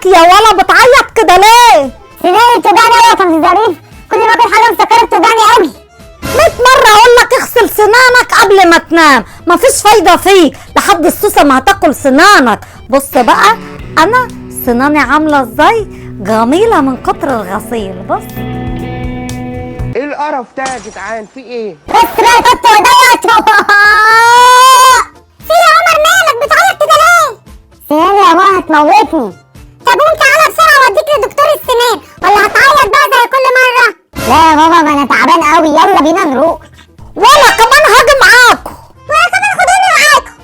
مالك يا ولا بتعيط كده ليه؟ سناني بتوجعني قوي يا طنط ظريف، كل ما اكل حاجه مسكره بتوجعني قوي. 100 مرة اقول لك اغسل سنانك قبل ما تنام، مفيش فايدة فيه لحد السوسة ما هتاكل سنانك. بص بقى انا سناني عاملة ازاي، جميلة من كتر الغسيل. بص ايه القرف ده يا جدعان، في ايه؟ بس بقى كنت وديت في يا عمر مالك بتعيط كده ليه؟ سناني يا ماما هتموتني. طب قوم تعالى بسرعه اوديك لدكتور السنان، ولا هتعيط بقى زي كل مره؟ لا يا ماما، ما انا تعبان قوي، يلا بينا نروح. ولا كمان هاجي معاكم. ولا كمان خدوني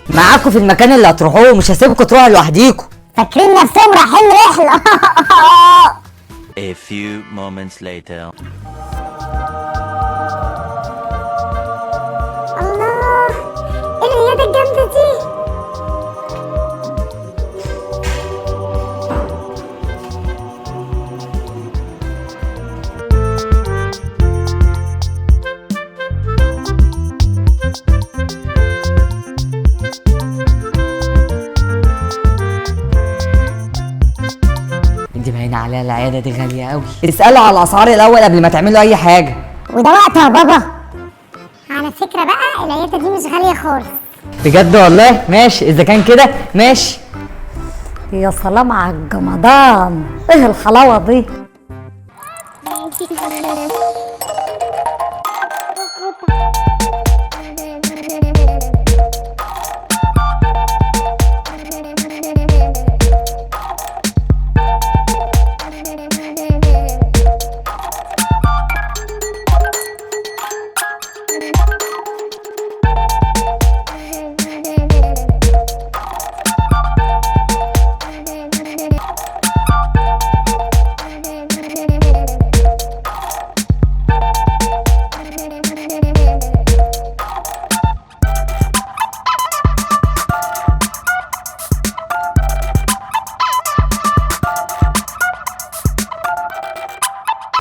معاكم في المكان اللي هتروحوه، مش هسيبكم تروحوا لوحديكم. فاكرين نفسهم رايحين رحله. A few moments later. الله، ايه العياده الجامده دي؟ انت باينه عليها العياده دي غاليه قوي، اسالوا على الاسعار الاول قبل ما تعملوا اي حاجه. وده وقته يا بابا. على فكره بقى العياده دي مش غاليه خالص. بجد والله؟ ماشي، اذا كان كده ماشي. يا سلام على الجمدان، ايه الحلاوة دي؟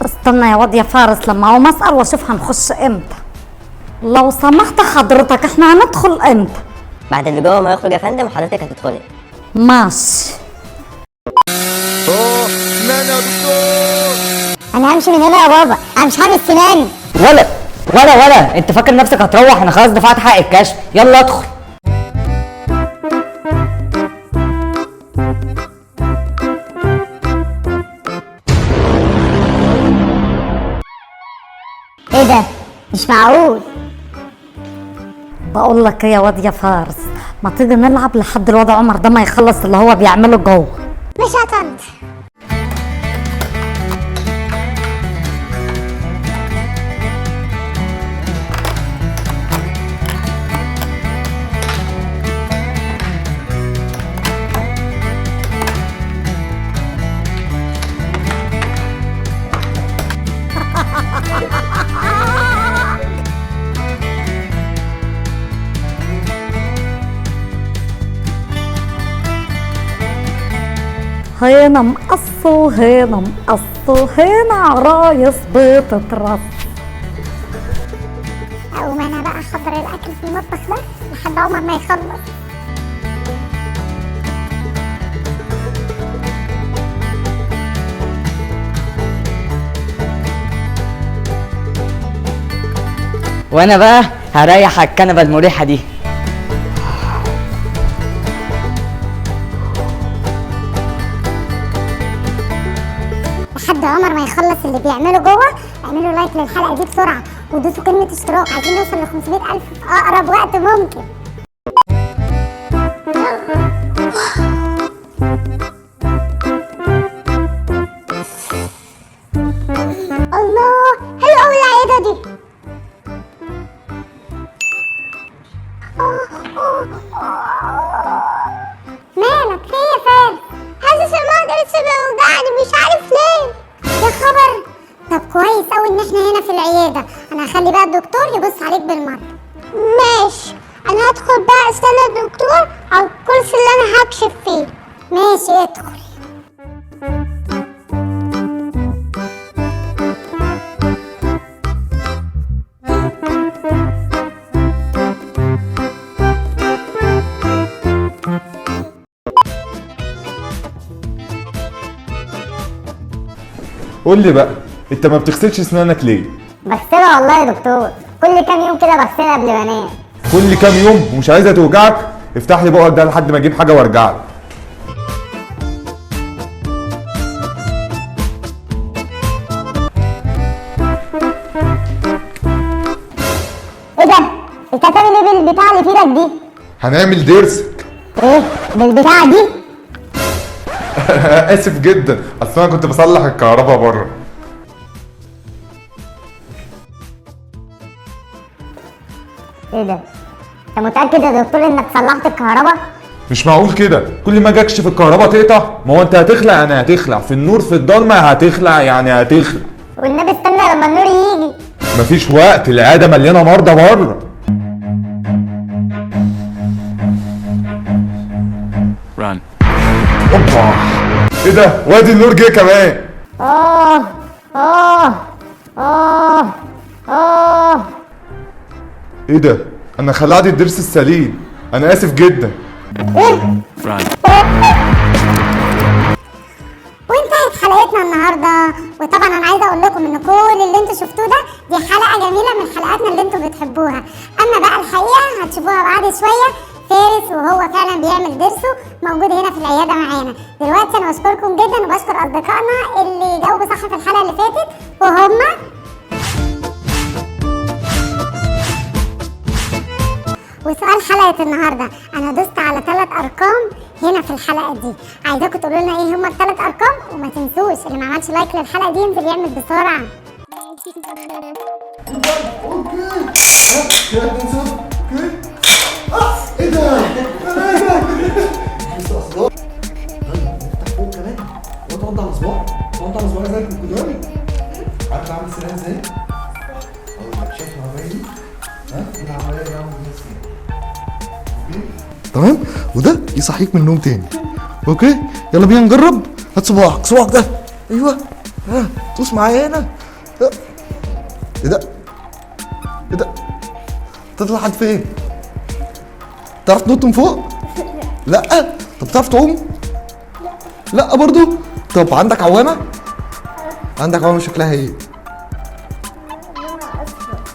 استنى يا واد يا فارس لما اقوم اسال واشوف هنخش امتى. لو سمحت حضرتك احنا هندخل امتى؟ بعد اللي جوه ما يخرج يا فندم حضرتك هتدخلي. ماشي. سنان يا دكتور. انا همشي من هنا يا بابا، انا مش هعمل سناني. ولا انت فاكر نفسك هتروح؟ انا خلاص دفعت حق الكشف، يلا ادخل. ايه ده؟ مش معقول. بقول لك ايه يا واد يا فارس، ما تيجي نلعب لحد الواد عمر ده ما يخلص اللي هو بيعمله جوه. مش يا طنط. هنا مقص وهنا مقص وهنا عرايس بتترص. اقوم انا بقى احضر الاكل في المطبخ ده لحد عمر ما يخلص. وانا بقى هريح على الكنبه المريحه دي. لحد عمر ما يخلص اللي بيعمله جوه، اعملوا لايك للحلقه دي بسرعه ودوسوا كلمه اشتراك، عايزين نوصل ل 500,000 في اقرب وقت ممكن. الله، حلو قوي العياده دي. مالك في يا فارس؟ حاسس المعدة لسه بيوجعني مش عارف ليه. يا خبر. طب كويس قوي ان احنا هنا في العياده، انا هخلي بقى الدكتور يبص عليك بالمره. ماشي، انا هدخل بقى استنى الدكتور على الكرسي اللي انا هكشف فيه. ماشي ادخل. قول لي بقى، انت ما بتغسلش اسنانك ليه؟ بغسلها والله يا دكتور، كل كام يوم كده بغسلها قبل ما انام. كل كام يوم ومش عايزها توجعك؟ افتح لي بقك ده لحد ما اجيب حاجه وارجع لك. ايه ده؟ انت هتعمل ايه بالبتاع اللي في ايدك دي؟ هنعمل ضرسك. ايه؟ بالبتاع دي؟ اسف جدا، اصل انا كنت بصلح الكهرباء بره. ايه ده؟ انت متأكد يا دكتور انك صلحت الكهرباء؟ مش معقول كده، كل ما اجي اكشف الكهرباء تقطع. ما هو انت هتخلع يعني هتخلع، في النور في الضلمه هتخلع يعني هتخلع. والنبي استنى لما النور يجي. مفيش وقت، العياده مليانه مرضى بره. Run. اوبا، ايه ده؟ وادي النور جه كمان. اه اه اه اه. ايه ده؟ انا خلعت الضرس السليم، انا اسف جدا. Run. وانتهت حلقتنا النهارده، وطبعا انا عايزه اقول لكم ان كل اللي انتوا شفتوه ده دي حلقه جميله من حلقاتنا اللي انتوا بتحبوها. اما بقى الحقيقه هتشوفوها بعد شويه. فارس وهو فعلا بيعمل ضرسه موجود هنا في العياده معانا دلوقتي. انا بشكركم جدا وبشكر اصدقائنا اللي جاوبوا صح في الحلقه اللي فاتت، وهم وسؤال حلقة النهاردة، أنا دوست على 3 أرقام هنا في الحلقة دي، عايزاكم تقولوا لنا إيه هما ال3 أرقام، وما تنسوش اللي ما عملش لايك للحلقة دي ينزل يعمل بسرعة. ايه ده؟ لسه اصدار. نفتح فوق كمان. هو تقعد على الصباع؟ تقعد على الصباع زي الكوداني؟ عارف اعمل سنان ازاي؟ اقول لك، شايف العمليه دي؟ ها؟ دي العمليه اللي بعمل بيها السنان. اوكي؟ تمام؟ وده يصحيك من النوم تاني. اوكي؟ يلا بينا نجرب. هات صباعك، صباعك ده. ايوه. ها، دوس معايا هنا. ايه ده؟ ايه ده؟ تطلع لحد فين؟ تعرف تنط من فوق؟ لا. طب تعرف تعوم؟ لا برضو. طب عندك عوامة؟ عندك عوامة شكلها ايه؟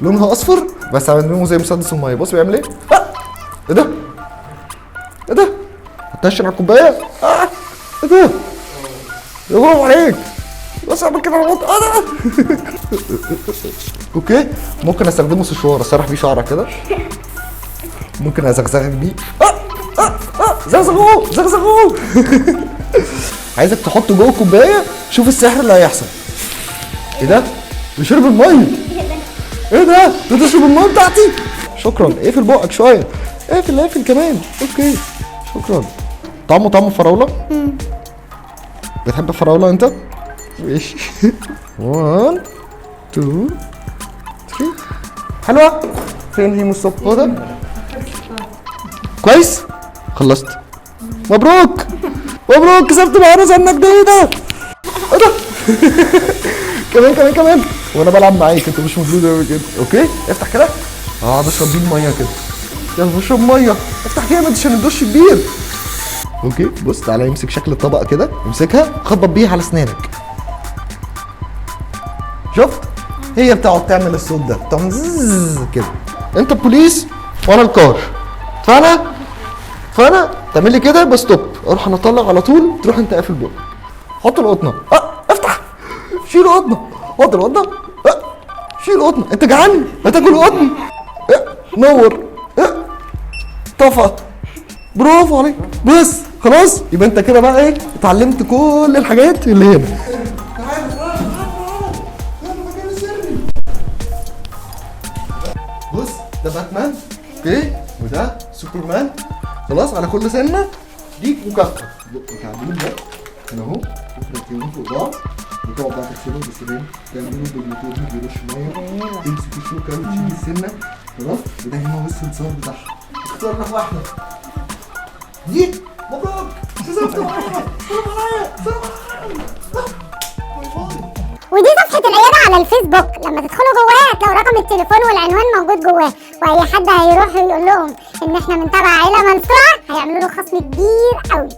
لونها اصفر بس عاملينه زي مسدس الميه. بص بيعمل ايه؟ ايه ده؟ ايه ده؟ هتنشن على الكوبايه؟ ايه ده؟ يا برافو عليك. بس اعمل كده على ده. اوكي، ممكن استخدمه سشوار اسرح بيه شعرك كده. ممكن ازغزغك بيه. زغزغوه زغزغوه. عايزك تحطه جوه الكوبايه، شوف السحر اللي هيحصل. ايه ده؟ بيشرب الميه. ايه ده؟ انت تشرب الميه بتاعتي؟ شكرا. اقفل بقك شويه. اقفل كمان. اوكي شكرا. طعمه فراوله؟ بتحب الفراوله انت؟ ماشي. 1 2 3. حلوه. فين هي الصبح؟ هو ده كويس. خلصت. مبروك مبروك، كسبت معانا سنه جديده. ايه ده؟ كمان وانا بلعب معاك انت مش مفروض قوي كده. اوكي افتح كده. اقعد اشرب بيه الميه كده. يلا اشرب ميه. افتح جامد عشان الدش كبير. اوكي بص تعالى امسك شكل الطبق كده، امسكها خبط بيها على اسنانك. شفت؟ هي بتقعد تعمل الصوت ده، بتعمل زzzz كده. انت البوليس وانا الكار. فانا تعمل لي كده بستوب، اروح انا اطلع على طول، تروح انت قافل بقى. حط القطنه. افتح. شيل القطنه. حط القطنه. شيل القطنه. انت جعان؟ هتاكل القطن. نور. طفى. برافو عليك. بس خلاص يبقى انت كده بقى ايه، اتعلمت كل الحاجات اللي هنا. بص ده باتمان. اوكي وده سوبرمان. خلاص على كل سنه ليك مكافاه. بقك عاملين ده هنا اهو، وتركبهم فوق بعض وتقعد بقى تغسلهم بالسنان، تعملوا بالموتور بيرش ميه، تمسك الشوكه وتشيل السنه. خلاص وده هنا وسط الصور بتاعها. اختار لك واحده. دي مبروك كسبت معايا. ودي صفحة العيادة على الفيسبوك، لما تدخلوا جواها هتلاقوا رقم التليفون والعنوان موجود جواه، وأي حد هيروح يقول لهم إن إحنا من تبع عيلة منصورة هيعملوا له خصم كبير قوي.